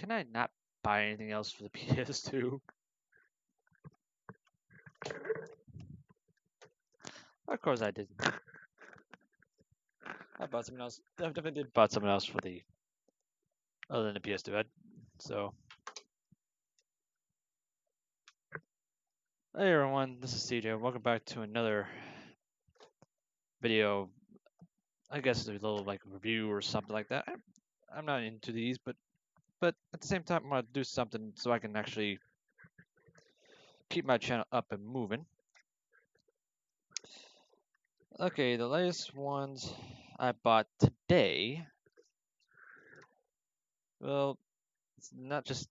Can I not buy anything else for the PS2? Of course I didn't. I bought something else. I definitely did bought something else for the other than the PS2. So, hey everyone, this is CJ. Welcome back to another video. I guess it's a little like review or something like that. I'm not into these, but at the same time, I want to do something so I can actually keep my channel up and moving. Okay, the latest ones I bought today. Well, it's not just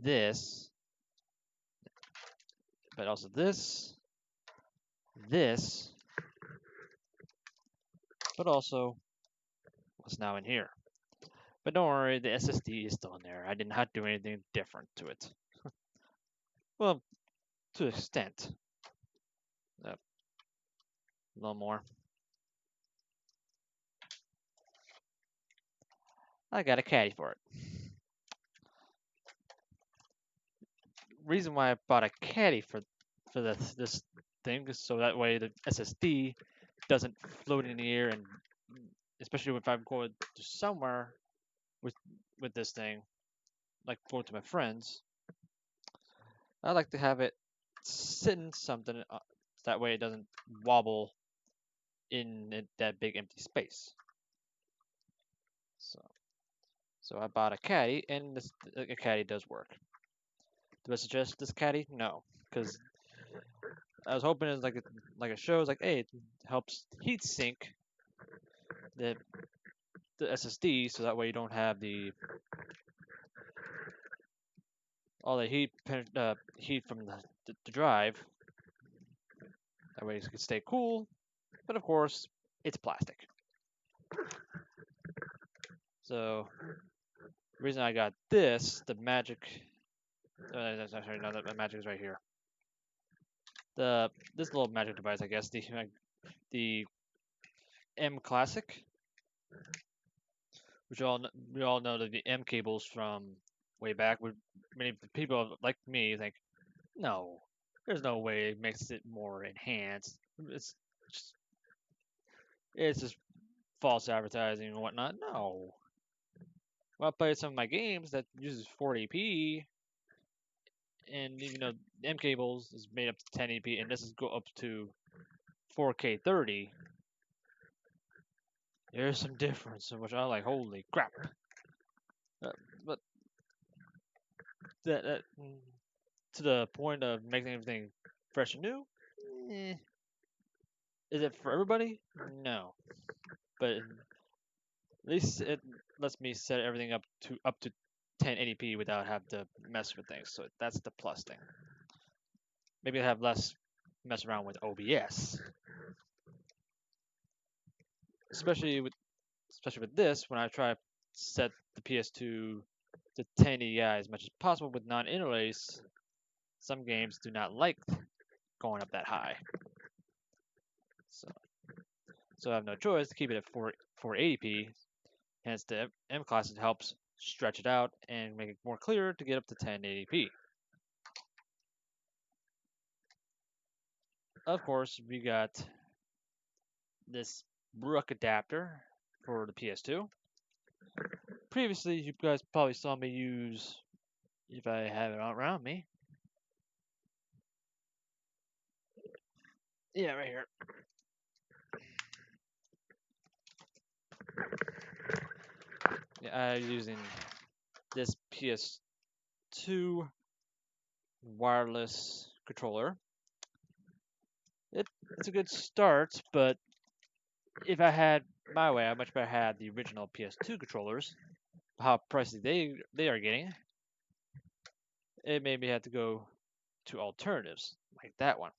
this, but also this, but also what's now in here. But don't worry, the SSD is still in there. I did not do anything different to it. Well, to an extent. A little more. I got a caddy for it. Reason why I bought a caddy for this thing is so that way the SSD doesn't float in the air, and especially if I'm going to somewhere with this thing, like going to my friends, I like to have it sit in something that way it doesn't wobble in that big empty space. So I bought a caddy, and a caddy does work. Do I suggest this caddy? No, because I was hoping it's like it shows like, hey, it helps heat sink the SSD, so that way you don't have all the heat from the drive. That way it can stay cool, but of course it's plastic. So the reason I got this, the magic. Sorry, no, the magic is right here. This little magic device, I guess, the mClassic, which we all know that the mCables from way back. Many people like me think, no, there's no way it makes it more enhanced. Just, it's just false advertising and whatnot. No. Well, I played some of my games that uses 480p, and even though mCables is made up to 1080p, and this is go up to 4K 30. There's some difference, which I like. Holy crap! But that to the point of making everything fresh and new. Eh. Is it for everybody? No, but at least it lets me set everything up to 1080p without having to mess with things. So that's the plus thing. Maybe I have less mess around with OBS, especially with this when I try to set the PS2 to 1080i as much as possible with non-interlace. Some games do not like going up that high, so I have no choice to keep it at 480p. Hence, the mClassic helps stretch it out and make it more clear to get up to 1080p. Of course, we got this BROOK adapter for the PS2. Previously, you guys probably saw me use, if I have it around me. Yeah, right here. Yeah, I'm using this PS2 wireless controller. It's a good start, but if I had my way, I much better have the original PS2 controllers. How pricey they are getting, it made me have to go to alternatives like that one.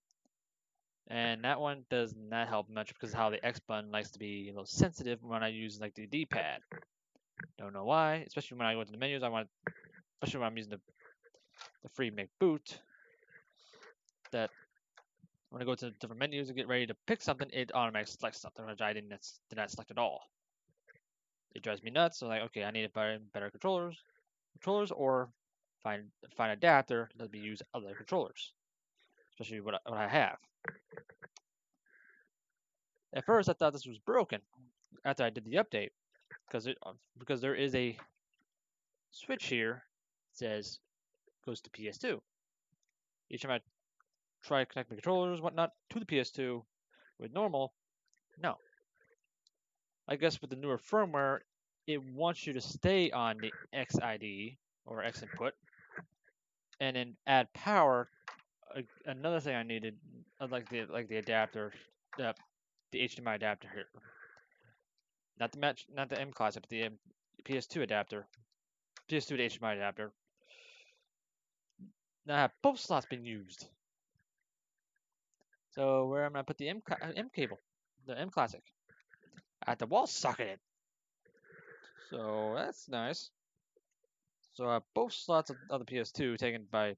And that one does not help much because how the X button likes to be a little sensitive when I use like the D-pad. Don't know why, especially when I go to the menus. Especially when I'm using the free make boot. That when I go to the different menus and get ready to pick something, it automatically selects something which I did not select at all. It drives me nuts. So like, okay, I need to buy better controllers, or find adapter that be use other controllers, especially what I have. At first, I thought this was broken after I did the update, because there is a switch here that says goes to PS2. Each time I try to connect my controllers, whatnot, to the PS2 with normal, no. I guess with the newer firmware, it wants you to stay on the X ID or X input, and then add power. Another thing I needed, like the adapter, the HDMI adapter here, not the mClassic, but the PS2 adapter, PS2 to HDMI adapter. Now I have both slots being used. So where am I gonna put the mCable, the mClassic? At the wall socket. So that's nice. So I have both slots of the PS2 taken by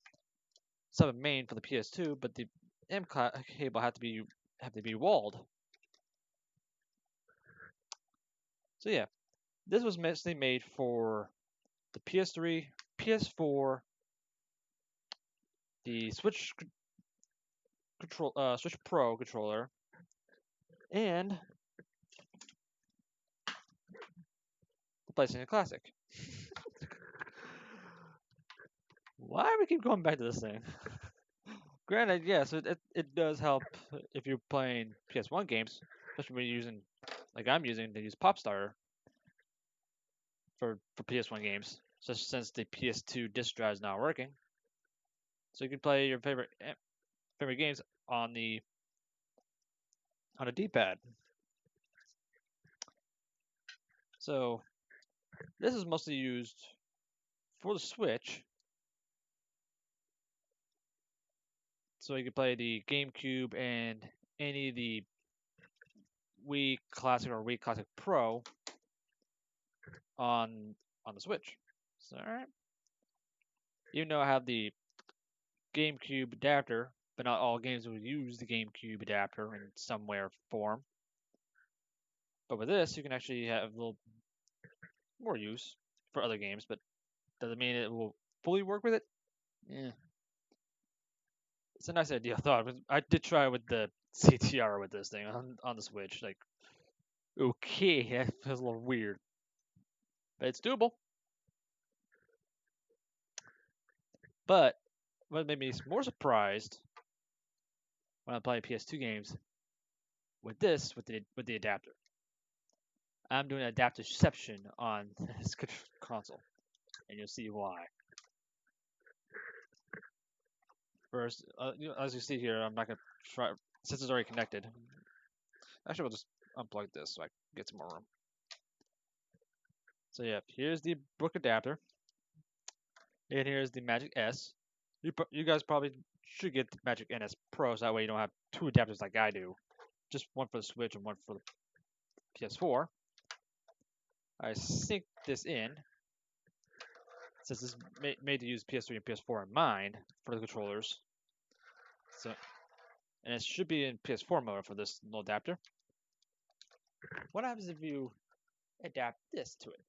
sub main for the PS2, but the mCable have to be walled. So yeah, this was mostly made for the PS3, PS4, the Switch Switch Pro controller, and the PlayStation Classic. Why do we keep going back to this thing? Granted, yes, it does help if you're playing PS1 games, especially when you're using, like I'm using, they use Popstar for PS1 games, since the PS2 disc drive is not working. So you can play your favorite games on a D-pad. So this is mostly used for the Switch, so you can play the GameCube and any of the Wii Classic or Wii Classic Pro on the Switch. So alright. Even though I have the GameCube adapter, but not all games will use the GameCube adapter in some way or form. But with this, you can actually have a little more use for other games, but does it mean it will fully work with it? Yeah. It's a nice idea, I thought. I did try with the CTR with this thing on the Switch. Like, okay, that feels a little weird. But it's doable. But what made me more surprised when I'm playing PS2 games with the adapter. I'm doing adapterception on this console, and you'll see why. First, as you see here, I'm not gonna try since it's already connected. Actually, we'll just unplug this so I can get some more room. So yeah, here's the BROOK adapter, and here's the Magic S. You guys probably should get the Magic NS Pro, so that way you don't have two adapters like I do, just one for the Switch and one for the PS4. I sync this in, since this is made to use PS3 and PS4 in mind for the controllers. So, and it should be in PS4 mode for this little adapter. What happens if you adapt this to it?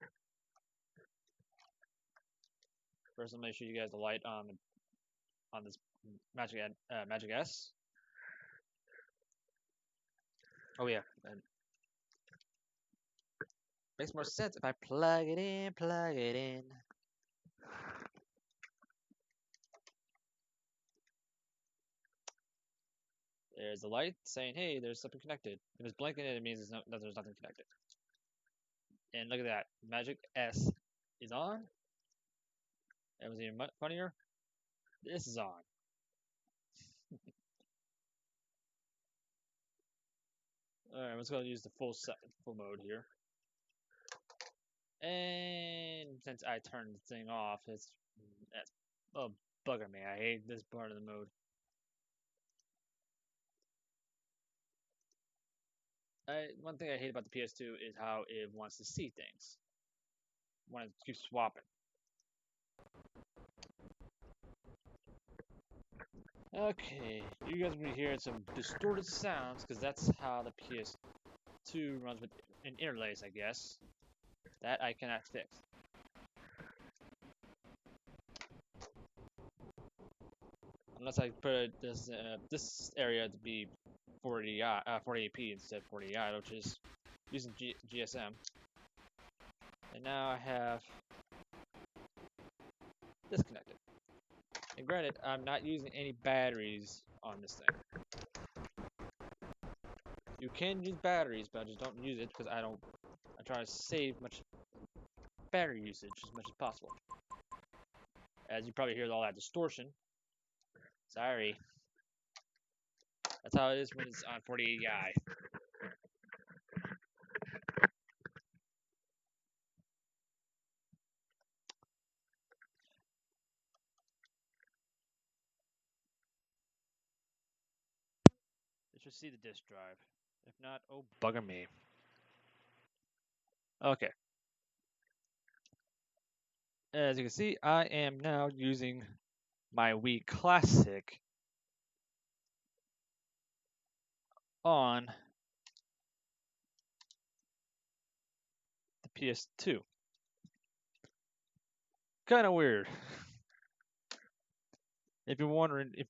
First, let me show you guys the light on this Magic S. Oh yeah, and makes more sense if I plug it in. There's the light saying, "Hey, there's something connected." If it's blinking, it means that there's nothing connected. And look at that, Magic S is on. That was even funnier. This is on. Alright, let's go use the full mode here. And since I turned the thing off, that's bugger me. I hate this part of the mode. One thing I hate about the PS2 is how it wants to see things. When it keeps swapping. Okay, you guys will be hearing some distorted sounds because that's how the PS2 runs with an interlace, I guess. That I cannot fix. Unless I put this area to be 4080p instead of 4080, which is using GSM. And now I have disconnected. And granted, I'm not using any batteries on this thing. You can use batteries, but I just don't use it because I try to save much battery usage as much as possible. As you probably hear all that distortion. Sorry. That's how it is when it's on 4080i. You should see the disk drive. If not, oh bugger me. Okay. As you can see, I am now using my mClassic on the PS2. Kind of weird. If you're wondering, if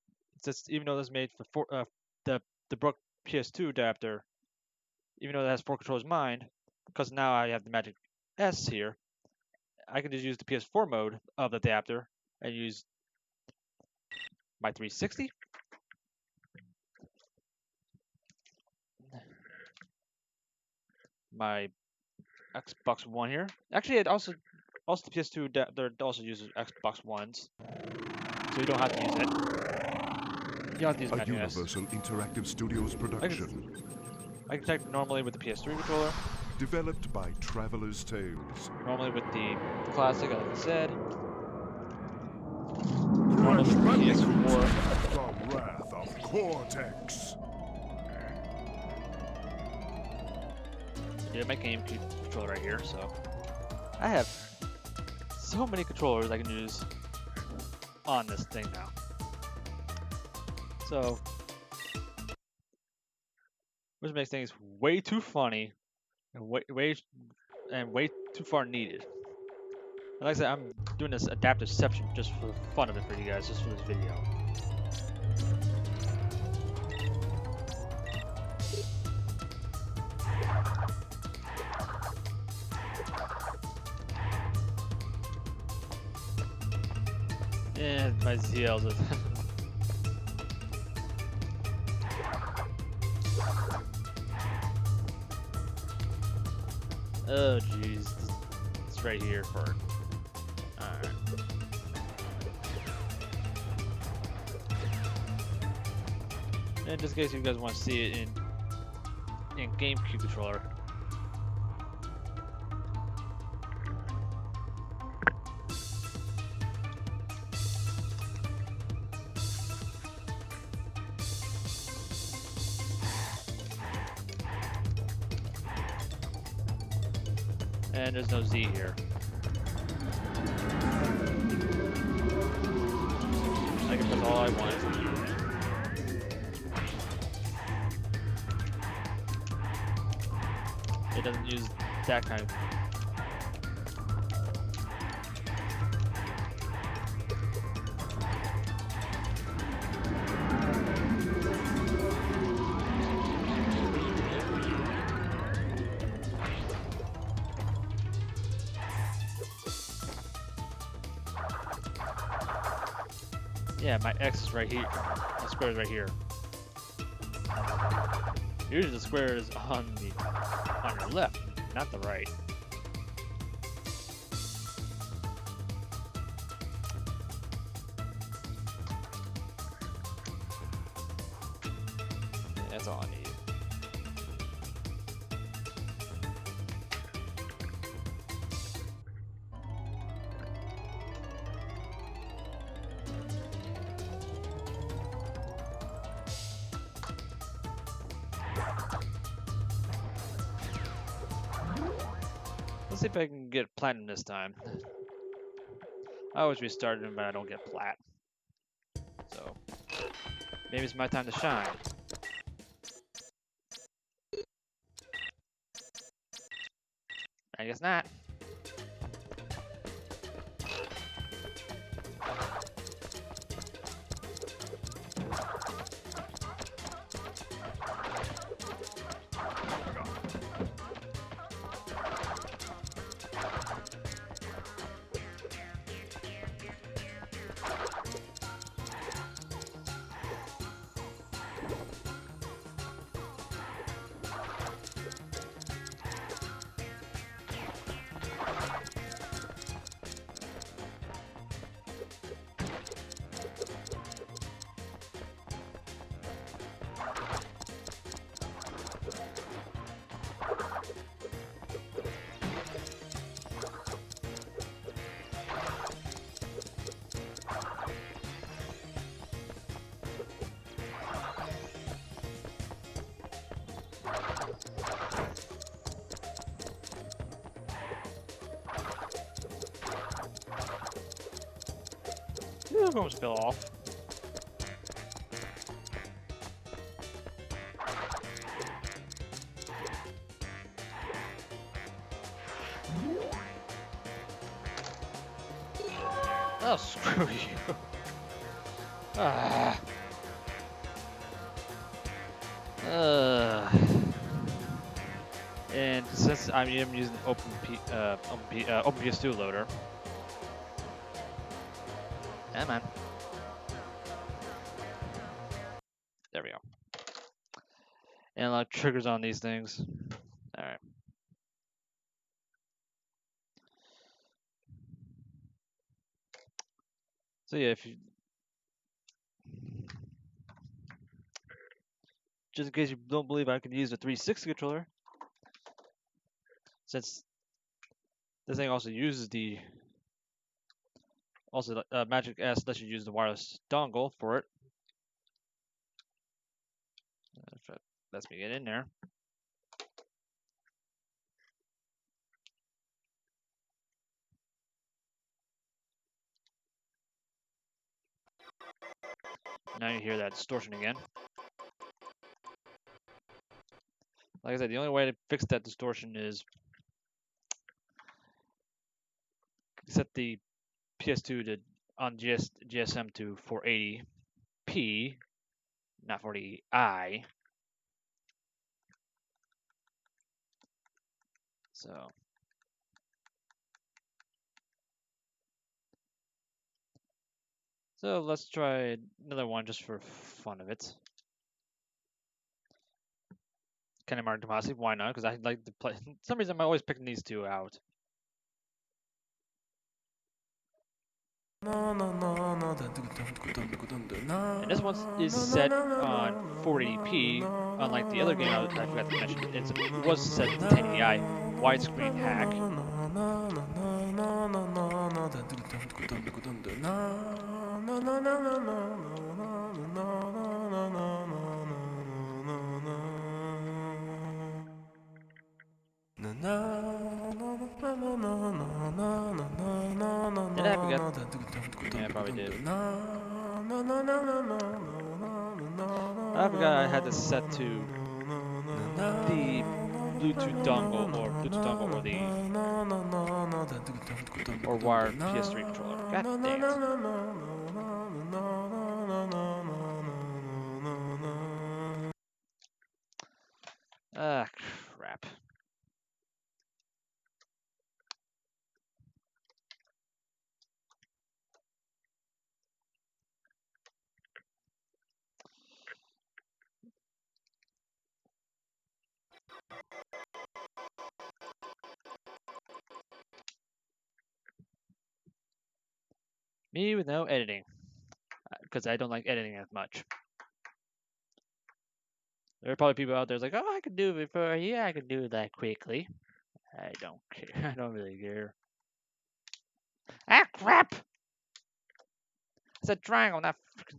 it's even though this is made for the BROOK PS2 adapter, even though it has 4 controllers mine, because now I have the Magic S here, I can just use the PS4 mode of the adapter and use my 360. My Xbox One here. Actually, it also the PS2 adapter also uses Xbox Ones, so you don't have to use it. You don't have to use A Magic S. Universal Interactive Studios production. I can connect normally with the PS3 controller. Developed by Traveler's Tales. Normally with the Classic, like I said. Crash Normally with the Bandicoot, PS4. The Wrath of Cortex. Yeah, my GameCube controller right here, so I have so many controllers I can use on this thing now. So, which makes things way too funny and way too far needed. And like I said, I'm doing this adaptive section just for the fun of it for you guys, just for this video. And my ZLs. Oh jeez, it's right here for. Alright. And just in case you guys want to see it in GameCube controller. And there's no Z here. I can press all I want. It doesn't use that kind of. Yeah, my X is right here. The square is right here. Usually the square is on your left, not the right. Yeah, that's all I need. Let's see if I can get platinum this time. I always restart them, but I don't get plat. So, maybe it's my time to shine. I guess not. almost fell off. Oh, screw you. Ah. And since I'm using Open PS2 loader. Yeah, man. There we go. And like triggers on these things. Alright. So yeah, if you just in case you don't believe I can use a 360 controller, since this thing also uses the Magic S lets you use the wireless dongle for it. If that lets me get in there. Now you hear that distortion again. Like I said, the only way to fix that distortion is set the PS2 to on GSM to 480p, not 480i. So let's try another one just for fun of it. Kind of more classic, why not? Because I like to play. For some reason, I'm always picking these two out. And this one is set on 480p, unlike the other game I forgot to mention. It was set to 1080i widescreen hack. Did I forget? Yeah, I probably did. I forgot I had this set to the Bluetooth dongle or the wired PS3 controller. God dang it. Ah, crap. Me with no editing, because I don't like editing as much. There are probably people out there like, oh, I could do it before. Yeah, I could do that quickly. I don't care. I don't really care. Ah, crap! It's a triangle, not freaking.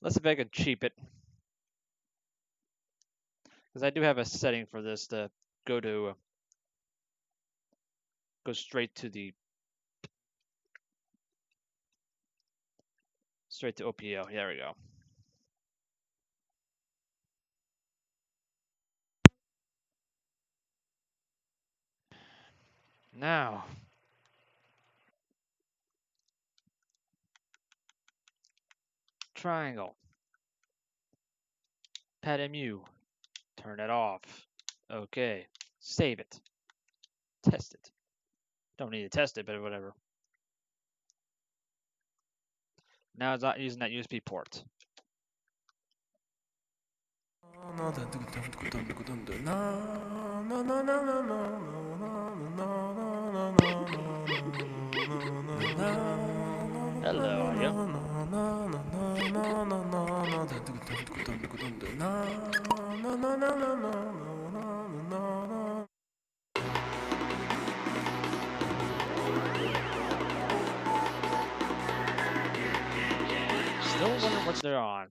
Let's see if I can cheap it. Because I do have a setting for this to go straight to OPO. There we go. Now, triangle. Pad MU. Turn it off. Okay. Save it. Test it. Don't need to test it, but whatever. Now it's not using that USB port. Hello, audio. Still wondering what they're on.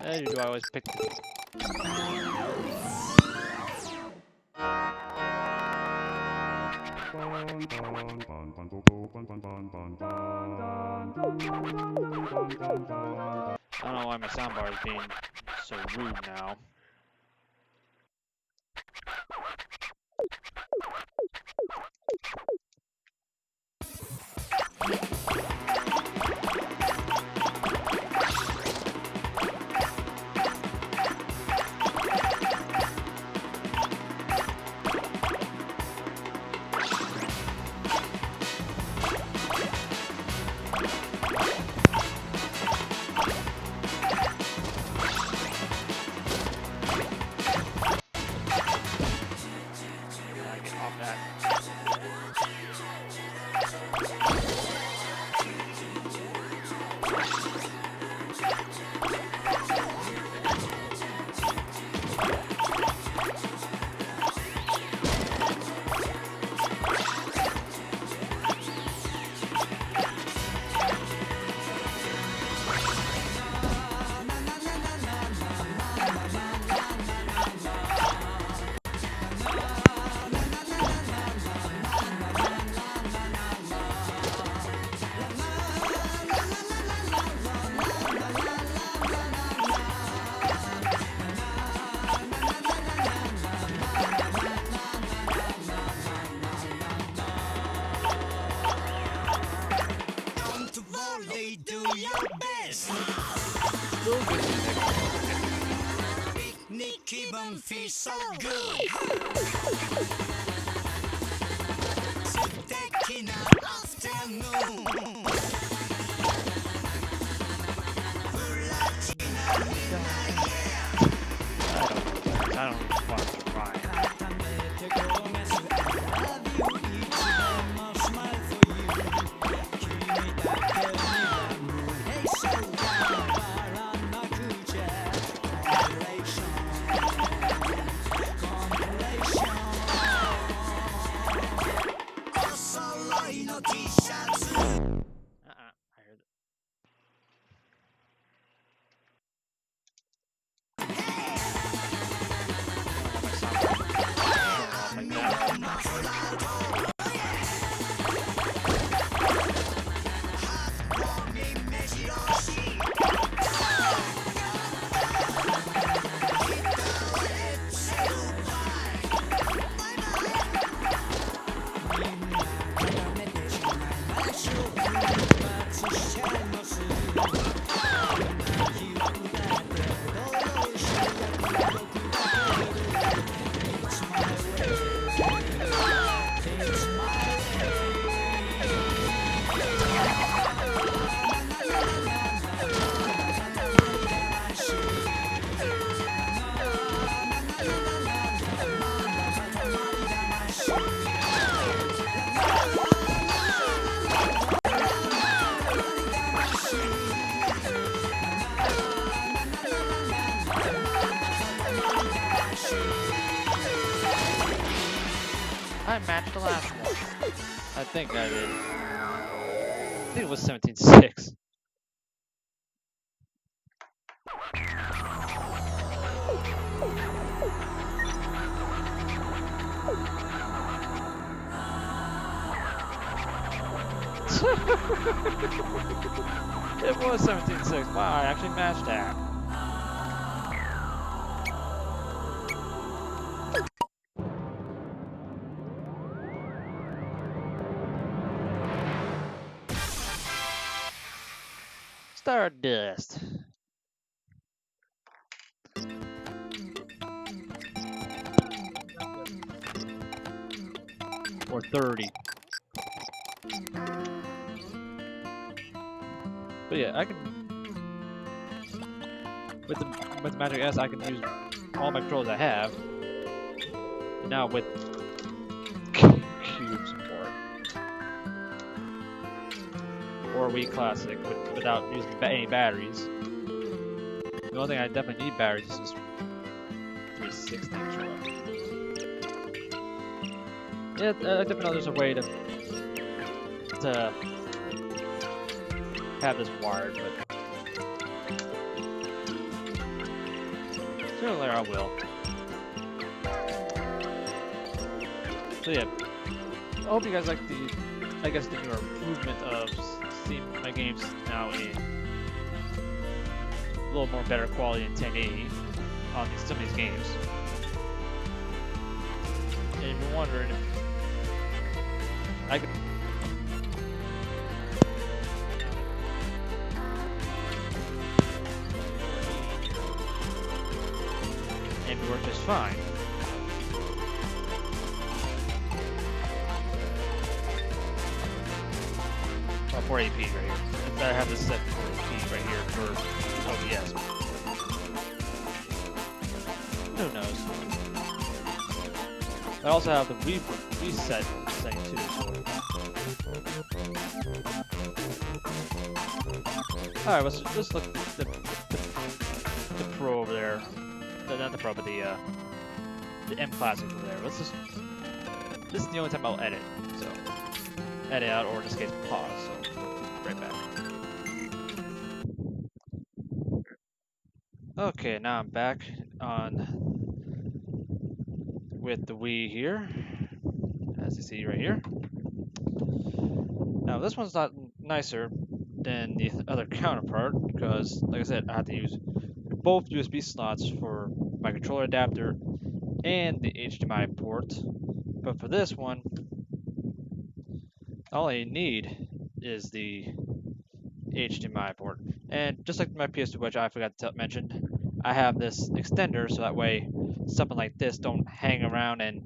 Do I always pick? I don't know why my soundbar is being so rude now. Get off that. Do your best. Still good music. Picnic 기분 feels so good. 스테키나 afternoon. 불라지나 midnight. I don't want to try. I heard it. I matched the last one. I think I did. I think it was 17-6. It was 17-6. Wow, I actually matched that. Stardust. Or 30. But yeah, I can with the Magic S I can use all my controls I have. And now with Cube support. Or Wii Classic without using any batteries. The only thing I definitely need batteries is just 360 controller. Yeah, I definitely know there's a way to have this wired, but Sooner or later I will. So yeah, I hope you guys like the, I guess the newer improvement of seeing my games now in a little more better quality in 1080 on some of these games. And if you're wondering, I could and it worked just fine. Oh, 480p right here. I have this set 480p right here for OBS. Who knows? I also have the reset setting too. Alright, let's look at the Pro over there. Not the Pro, but the mClassic over there. Let's just. This is the only time I'll edit. So edit out, or in this case pause. So right back. Okay, now I'm back on with the Wii here, as you see right here. Now this one's not nicer than the other counterpart because, like I said, I have to use both USB slots for my controller adapter and the HDMI port. But for this one, all I need is the HDMI port. And just like my PS2, which I forgot to mention, I have this extender so that way something like this don't hang around and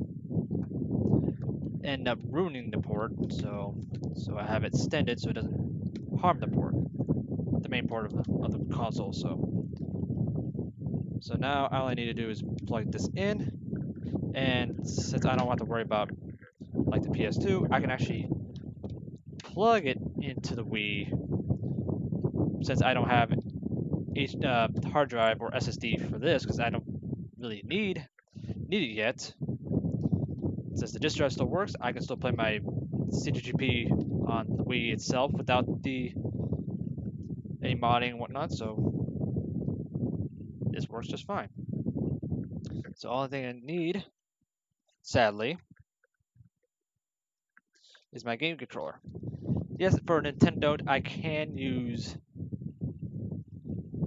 end up ruining the port. So I have it extended so it doesn't harm the port, the main port of the console. So now all I need to do is plug this in, and since I don't have to worry about like the PS2, I can actually plug it into the Wii. Since I don't have hard drive or SSD for this, because I don't really need it yet. Since the disk drive still works, I can still play my CGP on the Wii itself without any modding and whatnot. So this works just fine. So all thing I need, sadly, is my game controller. Yes, for Nintendo, I can use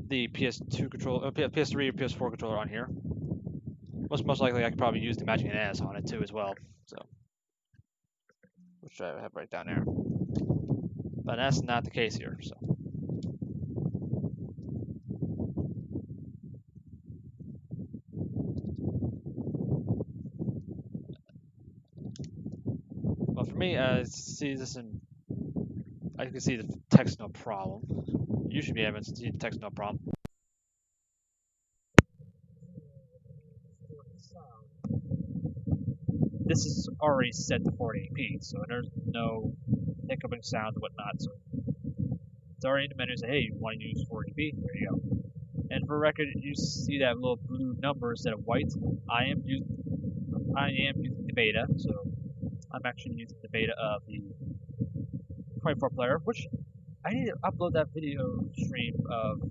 the PS2 controller, PS3 or PS4 controller on here. Most likely, I could probably use the Magic NS on it too as well. So, which I have right down there. But that's not the case here. So. Well, for me, see this in. I can see the text no problem. You should be able to see the text no problem. This is already set to 480p, so there's no hiccuping sound and whatnot. So it's already in the menu. Say, hey, you want to use 480p? There you go. And for record, you see that little blue number instead of white. I am using the beta, so I'm actually using the beta of the 24 player, which I need to upload that video stream of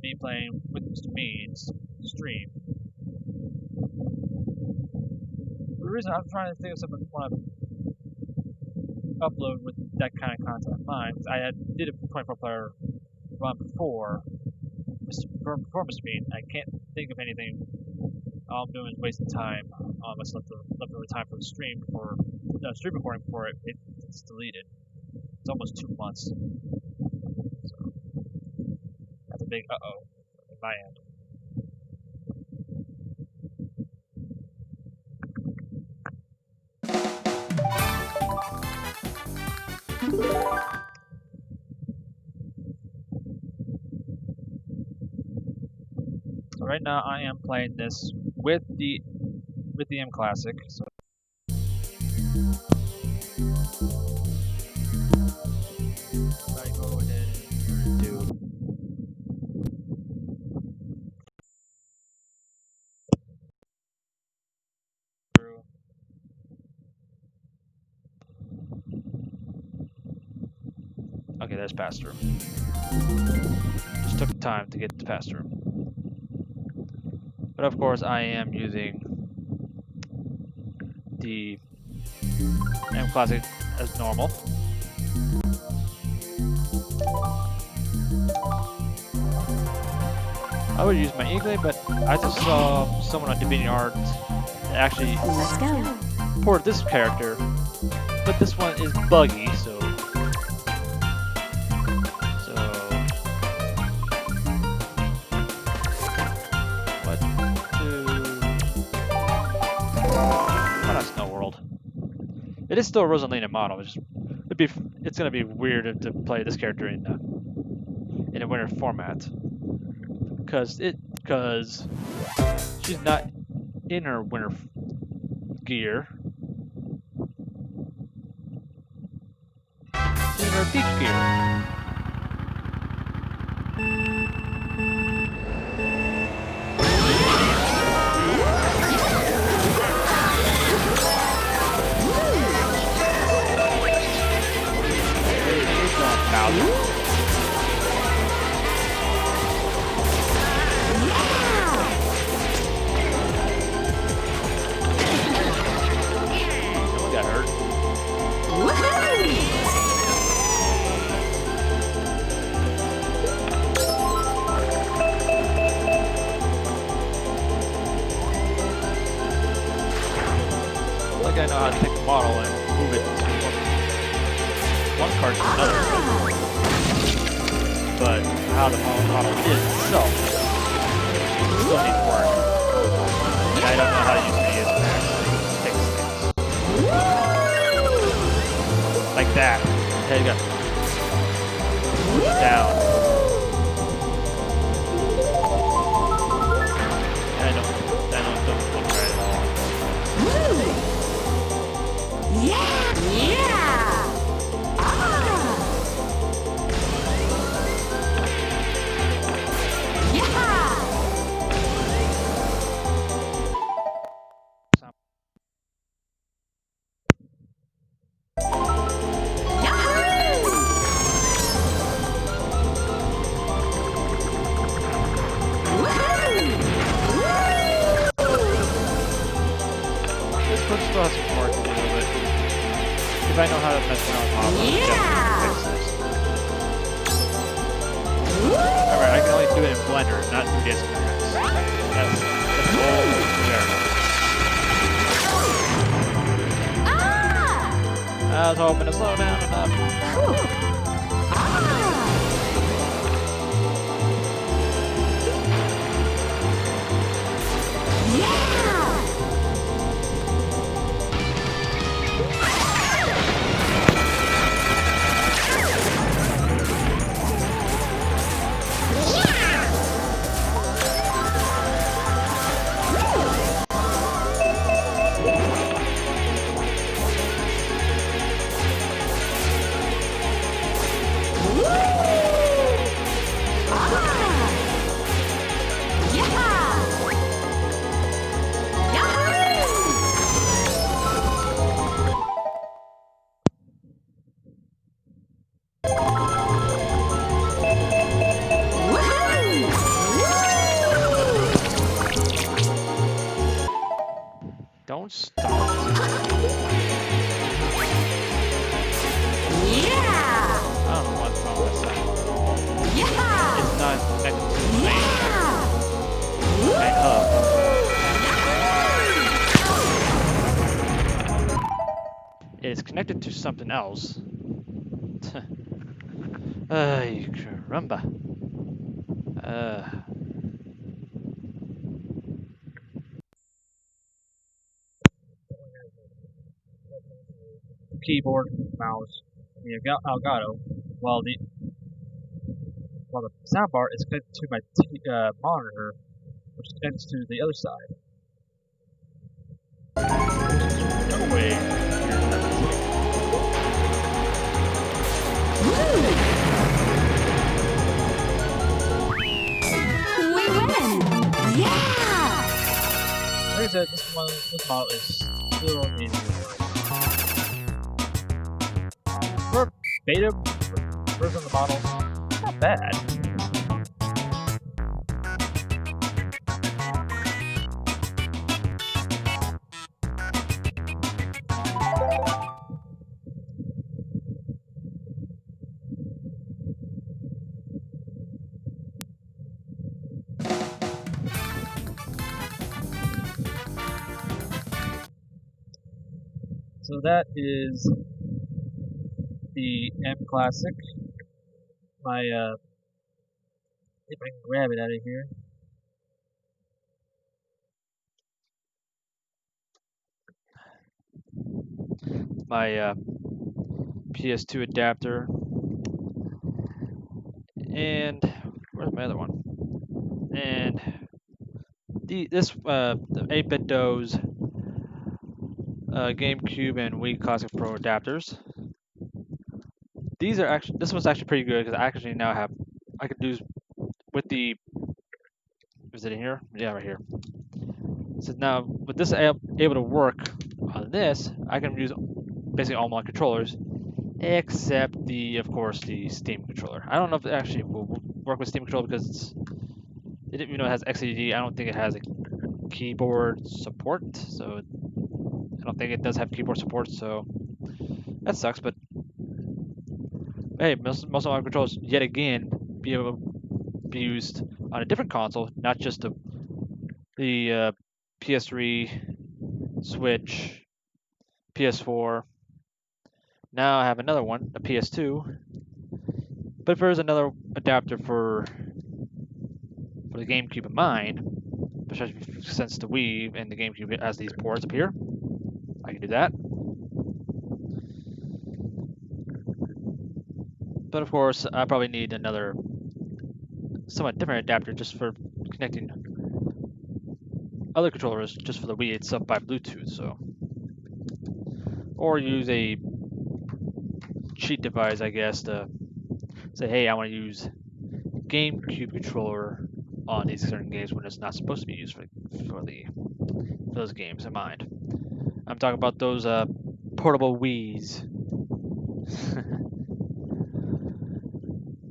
me playing with Mr. Bean's stream. The reason I'm trying to think of something I want to upload with that kind of content in mind, because I did a 24 player run before Mr. Bean. I can't think of anything. All I'm doing is wasting time on what's leftover time for the stream recording before it's deleted. It's almost 2 months. So that's a big uh-oh at my end. So right now I am playing this with the mClassic. So I go ahead and do okay, there's pass through. Just took time to get to pass through. But of course, I am using the mClassic as normal. I would use my mClassic, but I just saw someone on DeviantArt actually Let's go. port this character, but this one is buggy, so what why not Snow World? It is still a Rosalina model. It's gonna be weird to play this character in a winter format, because she's not in her winter gear. She's in her beach gear. Someone got hurt. Like I know how to take a model and move it to one card to another. But how the model is itself still needs work. And I don't know how to use any of the fix things. Like that. Okay, you got push down. And I don't look right at all. This push still has some work to do, but if I know how to mess around with models, I'll definitely fix this. Alright, I can only do it in Blender, not 3ds Max. That's all there. I was hoping to slow down enough. Don't start. I don't know what's wrong with this thing. It's not connected to the main hub. It is connected to something else. Ay, caramba. Keyboard, mouse, the Elgato, while the soundbar is connected to my monitor, which is connected to the other side. No way. We win! Yeah! Like I said, this model is still in for beta version of the model. Not bad. So that is the mClassic. My if I can grab it out of here. My PS2 adapter, and where's my other one? And this the 8Bitdo's GameCube and Wii Classic Pro adapters. These are actually this one's actually pretty good because I actually now have I could do with the is it in here? Yeah, right here. So now with this able to work on this, I can use basically all my controllers except the of course the Steam controller. I don't know if it actually will work with Steam controller because it didn't even know it has XED. I don't think it has a keyboard support, so I don't think it does have keyboard support. So that sucks. But hey, most of my controls yet again be able to be used on a different console, not just the PS3, Switch, PS4. Now I have another one, a PS2. But if there's another adapter for the GameCube in mind, especially since the Wii and the GameCube has these ports up here, I can do that. But of course, I probably need another somewhat different adapter just for connecting other controllers just for the Wii itself by Bluetooth. So, or use a cheat device, I guess, to say, hey, I want to use GameCube controller on these certain games when it's not supposed to be used for those games in mind. I'm talking about those portable Wii's.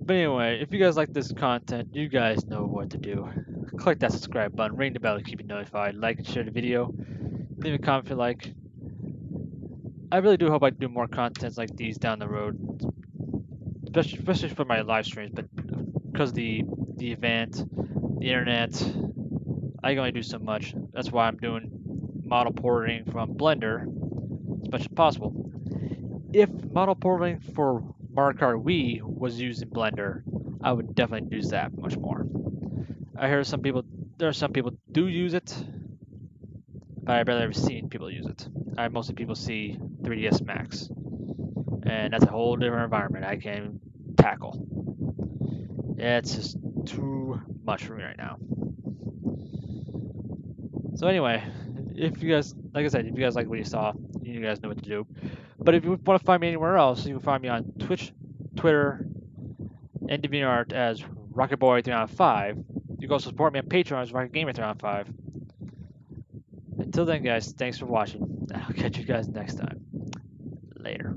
But anyway, if you guys like this content, you guys know what to do. Click that subscribe button, ring the bell to keep you notified, like and share the video, leave a comment if you like. I really do hope I do more contents like these down the road, especially for my live streams, but because the event, the internet, I can only do so much. That's why I'm doing model porting from Blender as much as possible. If model porting for Mario Kart Wii was used in Blender, I would definitely use that much more. I hear there are some people do use it, but I've barely ever seen people use it. I mostly people see 3ds Max, and that's a whole different environment I can't even tackle. It's just too much for me right now. So anyway, if you guys, like I said, if you guys like what you saw, you guys know what to do. But if you want to find me anywhere else, you can find me on Twitch, Twitter, and DeviantArt as RocketBoy395. You can also support me on Patreon as RocketGamer395. Until then, guys, thanks for watching. I'll catch you guys next time. Later.